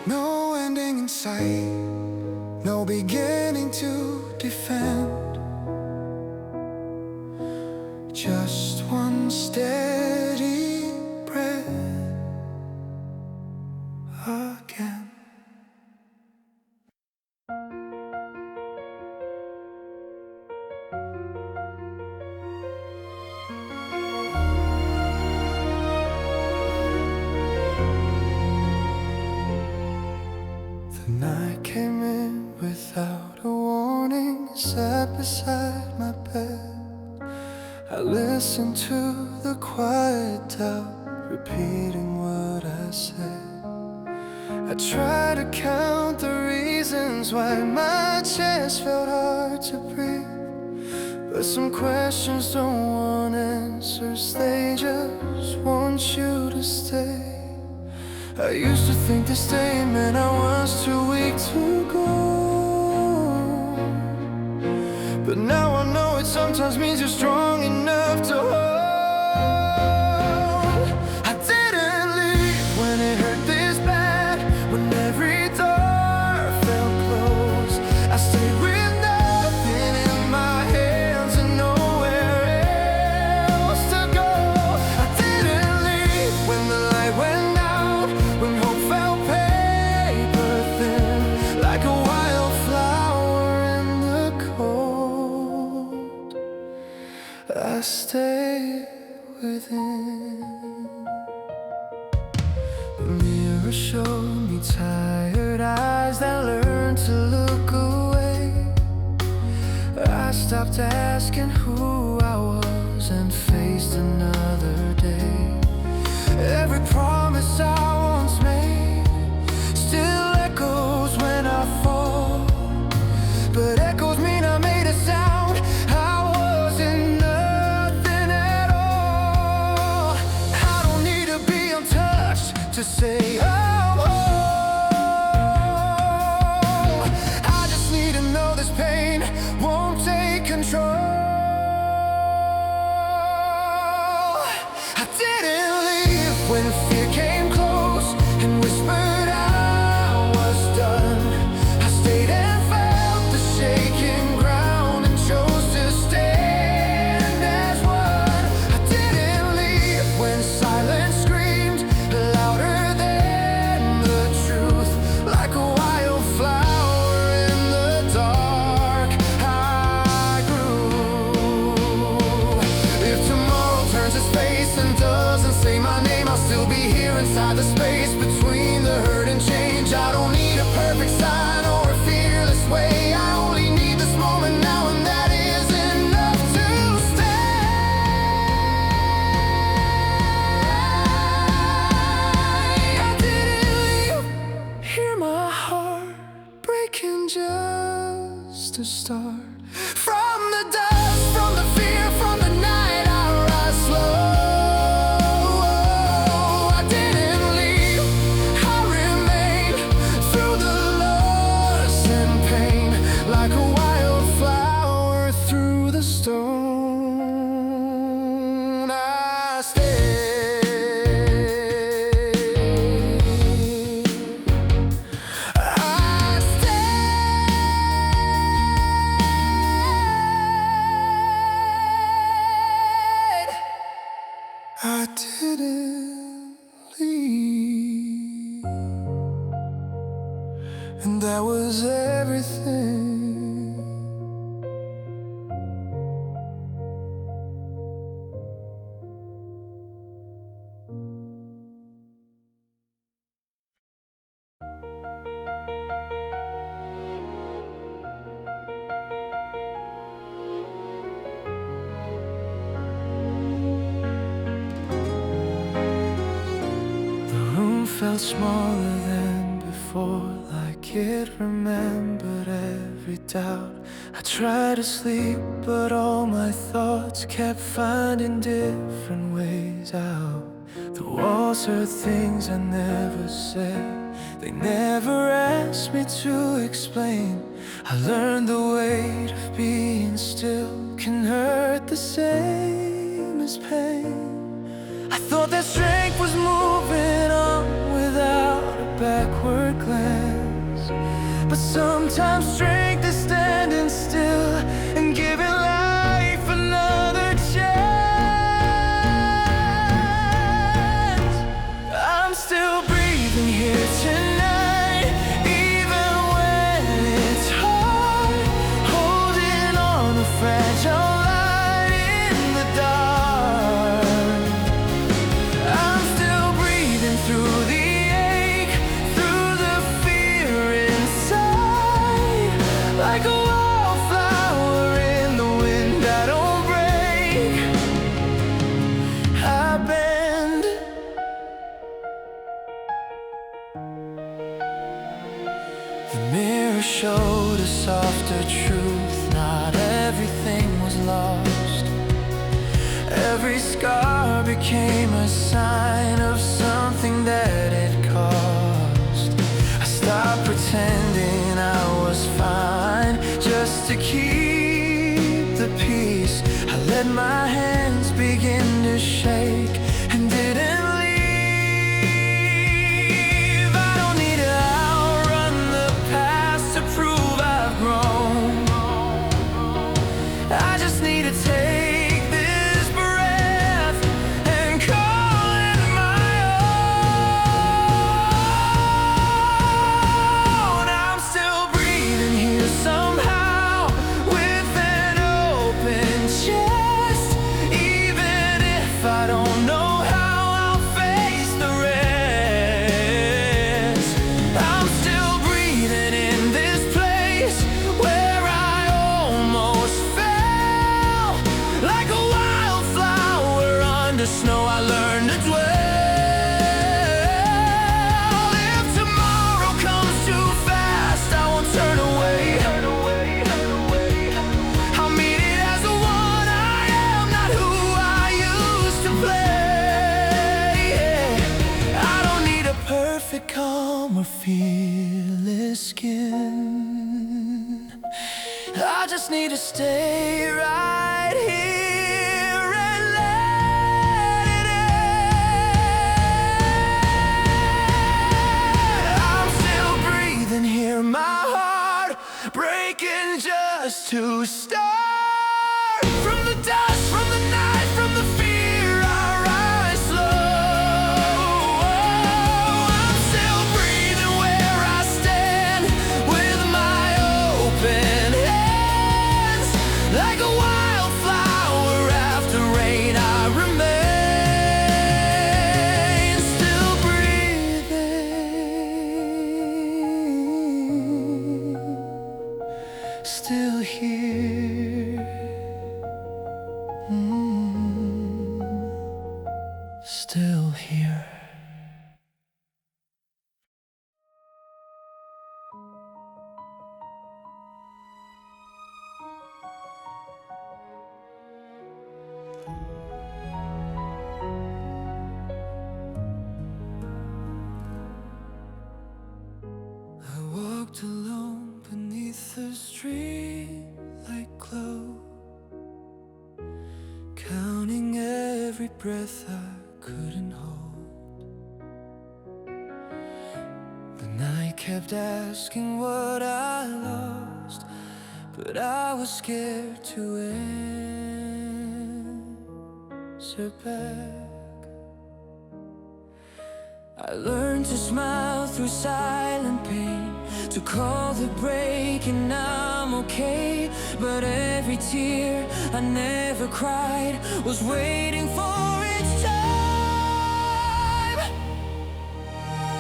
No ending in sight, no beginning to defend. Just one steady breath again. The night came in without a warning, sat beside my bed. I listened to the quiet doubt, repeating what I said. I tried to count the reasons why my chest felt hard to breathe, but some questions don't want answers, they just want you to stay. I used to think this day meant I was too weak to go, but now I know it sometimes means you're strong enough to hold. I didn't leave when it hurt this bad, when every door felt closed. I stayed with nothing in my hands and nowhere else to go. I didn't leave when the light went out, when hope felt paper thin, like a wildflower in the cold. I stayed within. The mirror showed me tired eyes that learned to look away. I stopped asking who I was and faced another day. Every promise I once made still echoes when I fall, but echoes mean I made a sound. I wasn't nothing at all. I don't need to be untouched to say I'm whole. I just need to know this pain won't take control. I didn't leave when fear came close and whispered I was done. I stayed and felt the shaking ground and chose to stand as one. I didn't leave when silence screamed louder than the truth, like a wildflower in the dark. I grew. If tomorrow turns its face and doesn't say my name, I'll still be here inside the space between the hurt and change. I don't need a perfect sign or a fearless way. I only need this moment now, and that is enough to stay. I didn't leave, hear my heart breaking just to start. From the dust, from the fear, from the night, I rise slow. I didn't leave, I remained through the loss and pain, like a wildflower through the stone. I stayed. I stayed. I didn't leave, and that was everything. felt smaller than before, like it remembered every doubt. I tried to sleep, but all my thoughts kept finding different ways out. The walls heard things I never said, they never asked me to explain. I learned the weight of being still can hurt the same as pain. I thought that strength was moving on without a backward glance, but sometimes strength is standing still and giving life another chance. I'm still breathing here tonight, even when it's hard, holding on a fragile light in the dark. I'm still breathing through the ache, through the fear inside, like a wildflower in the wind. I don't break, I bend. The mirror showed a softer truth. Not everything was lost. Every scar became a sign of something that it cost. I stopped pretending I was fine just to keep the peace. I let my hands begin to shake and didn't leave. I don't need to outrun the past to prove I've grown. I just need to take this breath and call it my own. I'm still breathing here somehow with an open chest, even if I don't know how I'll face the rest. I'm still breathing in this place where I almost fell, like a wildflower under snow. I learned to dwell. If tomorrow comes too fast, I won't turn away. I'll meet it as the one I am, not who I used to play. I don't need a perfect calm or fearless skin. I just need to stay right here and let it end. I'm still breathing here, my heart breaking just to start. From the dust, from the night, from the fear, I rise slow. I'm still breathing where I stand with my open hands, like a wildflower after rain. I remain still breathing, still here, still here. I walked alone beneath the streetlight glow, counting every breath I couldn't hold. The night kept asking what I lost, but I was scared to answer back. I learned to smile through silent pain, to call the break and I'm okay. But every tear I never cried was waiting for its time.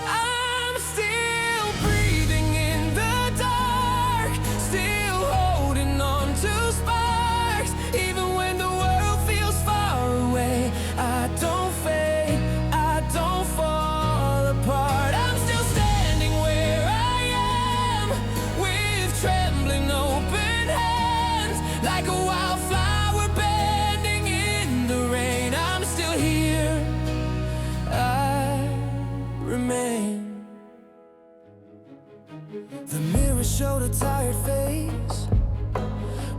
I'm still breathing in the dark, still holding on to sparks. Even when the world feels far away, I don't fade, I don't fall apart. a tired face,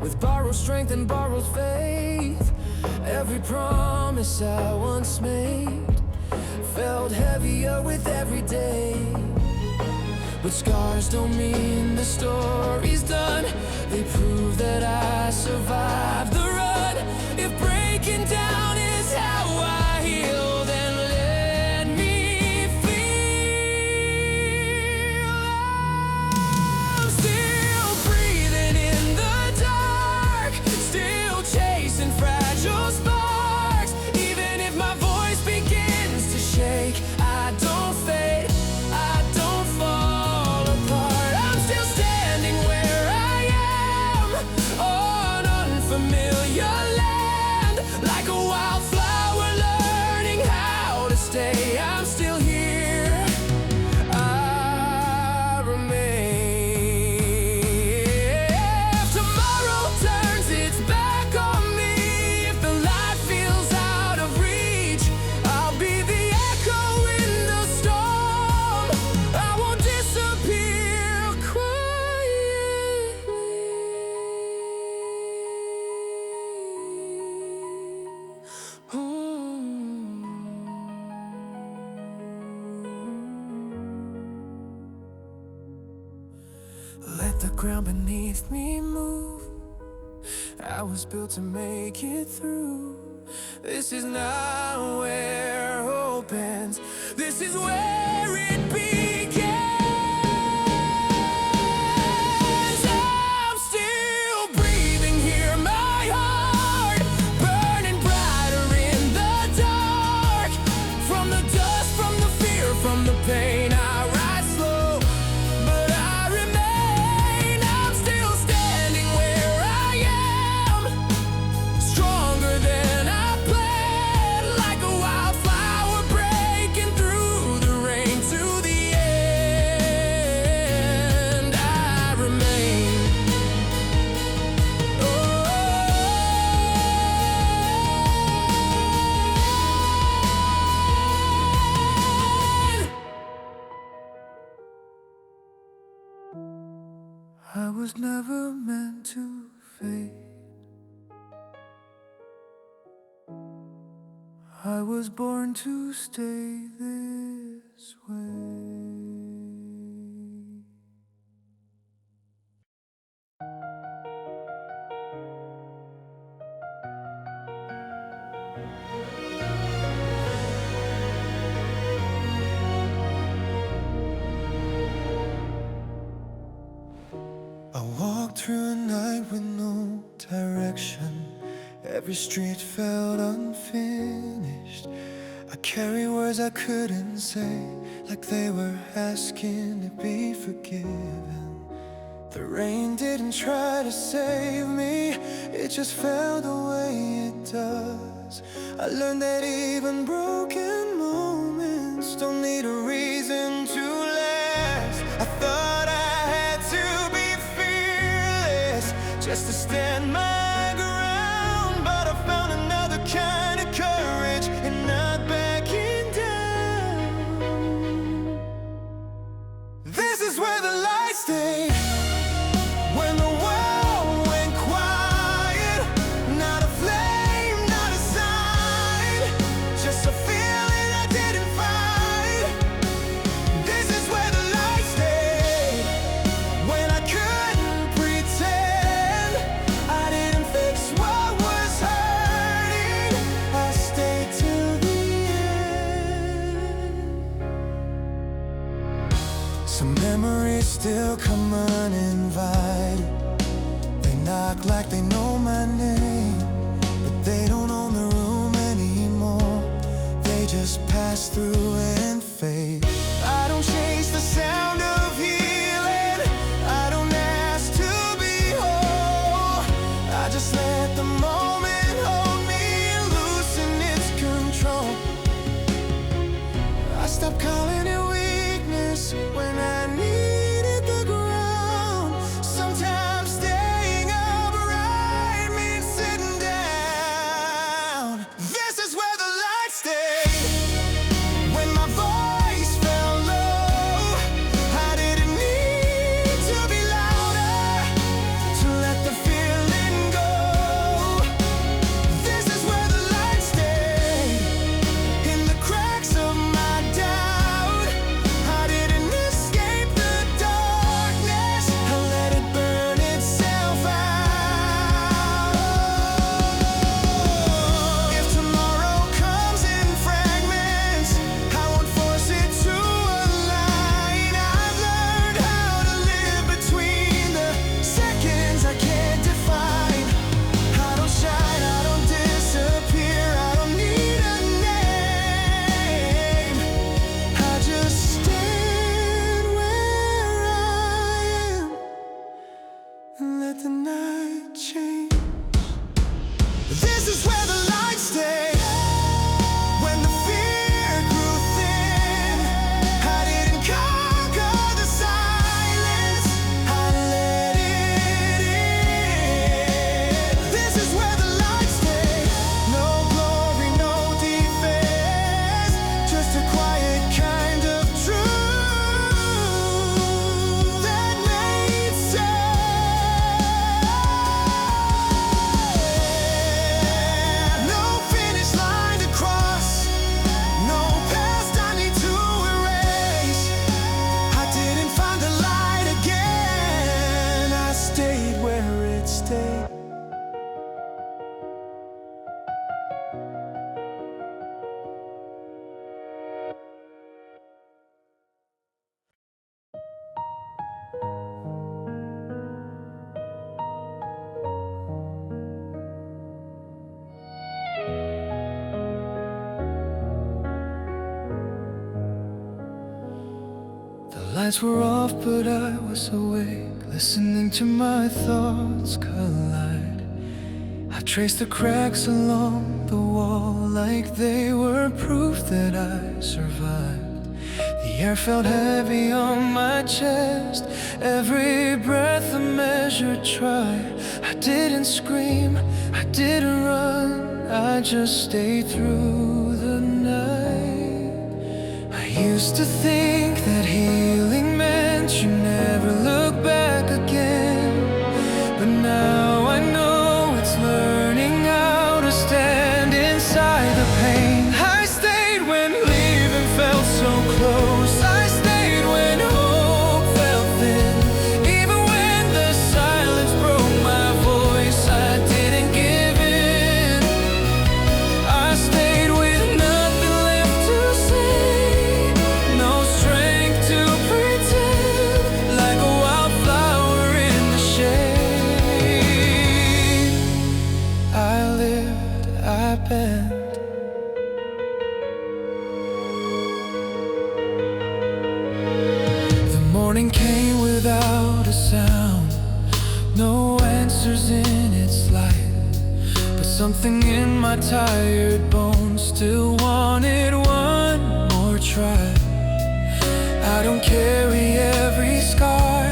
with borrowed strength and borrowed faith. Every promise I once made felt heavier with every day. But scars don't mean the story's done. They prove that I survived the run. If breaking down is how I heal, then let me feel. I'm still breathing in the dark, still chasing fragile sparks. Even if my voice begins to shake, I don't fade, I don't fall apart. I'm still standing where I am, on unfamiliar land, like a wildflower learning how to stay. I'm still here, I remain. If tomorrow turns its back on me, if the light feels out of reach, I'll be the echo in the storm. I won't disappear quietly. Let the ground beneath me move. I was built to make it through. This is not where hope ends. This is where it begins. I'm still breathing, hear my heart burning brighter in the dark. From the dust, from the fear, from the pain, I rise slow, but I remain. I'm still standing where I am, stronger than I planned, like a wildflower breaking through the rain to the end. I remain. I was never meant to fade. I was born to stay this way. I walked through a night with no direction. Every street felt unfinished. I carry words I couldn't say, like they were asking to be forgiven. The rain didn't try to save me, it just fell the way it does. I learned that even broken moments don't need a reason to last. I thought I had to be fearless just to stand my ground, but I found another kind of courage in not backing down. This is where the light stayed. When the world went quiet, not a flame, not a sign, just a feeling I didn't fight. This is where the light stayed. When I couldn't pretend, I didn't fix what was hurting, I stayed till the end. Some memories still come uninvited. They knock like they know my name, but they don't own the room anymore. They just pass through and fade. I don't chase the sound of healing, I don't ask to be whole. I just let the moment hold me and loosen its control. I stopped calling it weakness when I needed the ground. Sometimes staying upright means sitting down. This is where the light stayed. When my lights were off, but I was awake, listening to my thoughts collide. I traced the cracks along the wall like they were proof that I survived. The air felt heavy on my chest, every breath a measured try. I didn't scream, I didn't run, I just stayed through the night. I used to think that healing meant you never look back again, but now I know it's learning how to stand inside the pain. I stayed when leaving felt so close. I stayed when hope felt thin. Even when the silence broke my voice, I didn't give in. I stayed with nothing left to say, no strength to pretend, like a wildflower in the shade. I lived, I bent. The morning came without a sound, no answers in its light, but something in my tired bones still wanted one more try. I don't carry every scar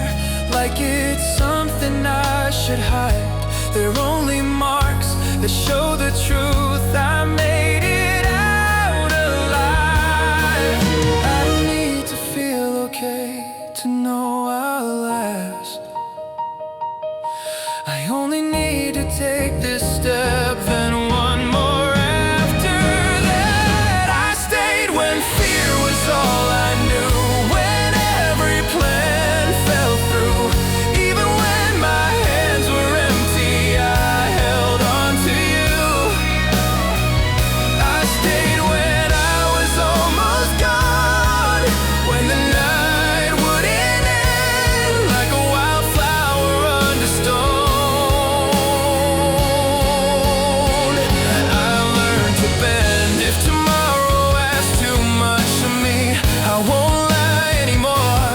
like it's something I should hide. They're only marks that show the truth. I made it out alive. I don't need to feel okay to know I'll last. I only need to take this step and one more after that. I stayed when fear was all I knew, when every plan fell through. Even when my hands were empty, I held on to you. I stayed when I was almost gone, when the night wouldn't end, like a wildflower under stone. I learned to bend. If tomorrow asks too much of me, I won't lie anymore.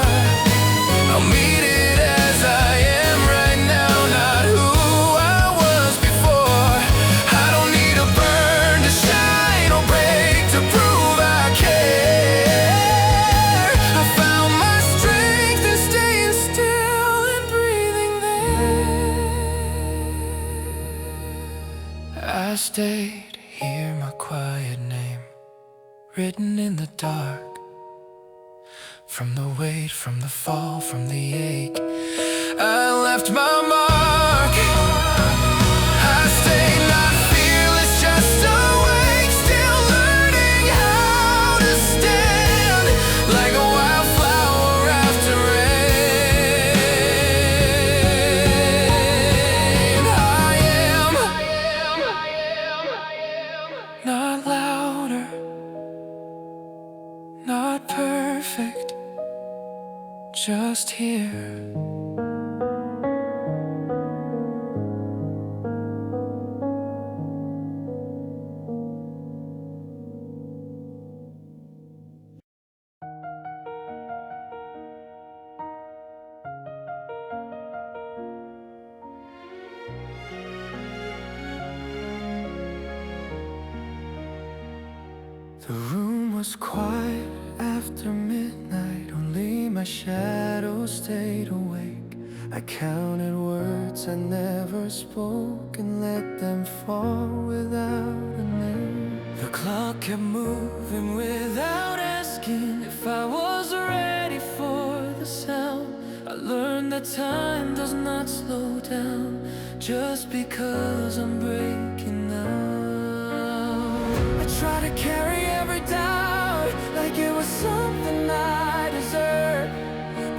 I'll meet it as I am right now, not who I was before. I don't need to burn to shine or break to prove I care. I found my strength in staying still and breathing there. I stayed, hear my quiet name written in the dark. From the weight, from the fall, from the ache, I left my mark. I stayed not fearless, just awake, still learning how to stand, like a wildflower after rain. I am not louder, not perfect, just here. The room was quiet after midnight, only my shadow stayed awake. I counted words I never spoke and let them fall without a name. The clock kept moving without asking if I was ready for the sound. I learned that time does not slow down just because I'm breaking out. I try to carry every doubt like it was something I deserved,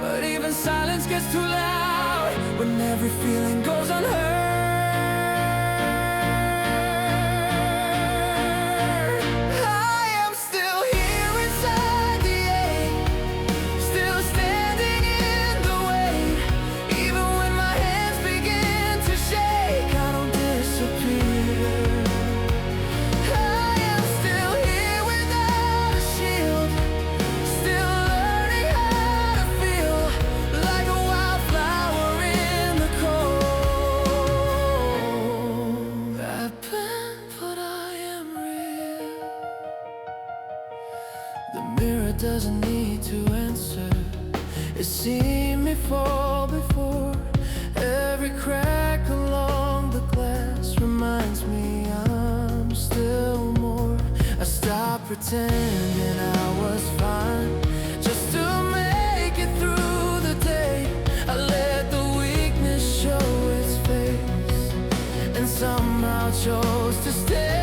but even silence gets too loud when every feeling goes unheard. I am still here inside the ache, still standing in the wait. Even when my hands begin to shake, I don't disappear. I am still here without a shield, still learning how to feel. The mirror doesn't need to answer. It's seen me fall before. Every crack along the glass reminds me I'm still more. I stopped pretending I was fine just to make it through the day. I let the weakness show its face and somehow chose to stay.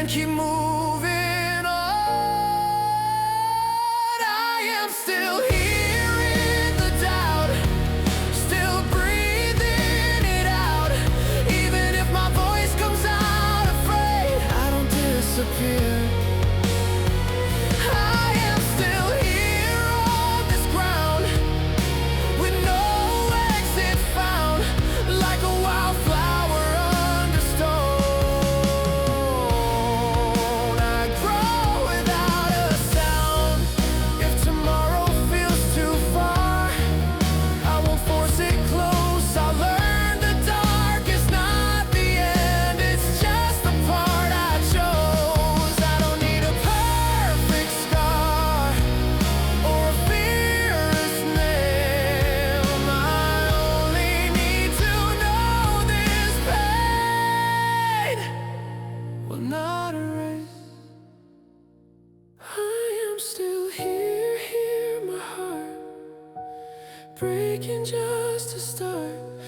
Keep moving on. I am still here in the doubt, still breathing it out. Even if my voice comes out afraid, I don't disappear. I am still here on this ground with no exit found, like a wildflower under stone. Not erase. I am still here, hear my heart breaking just to start.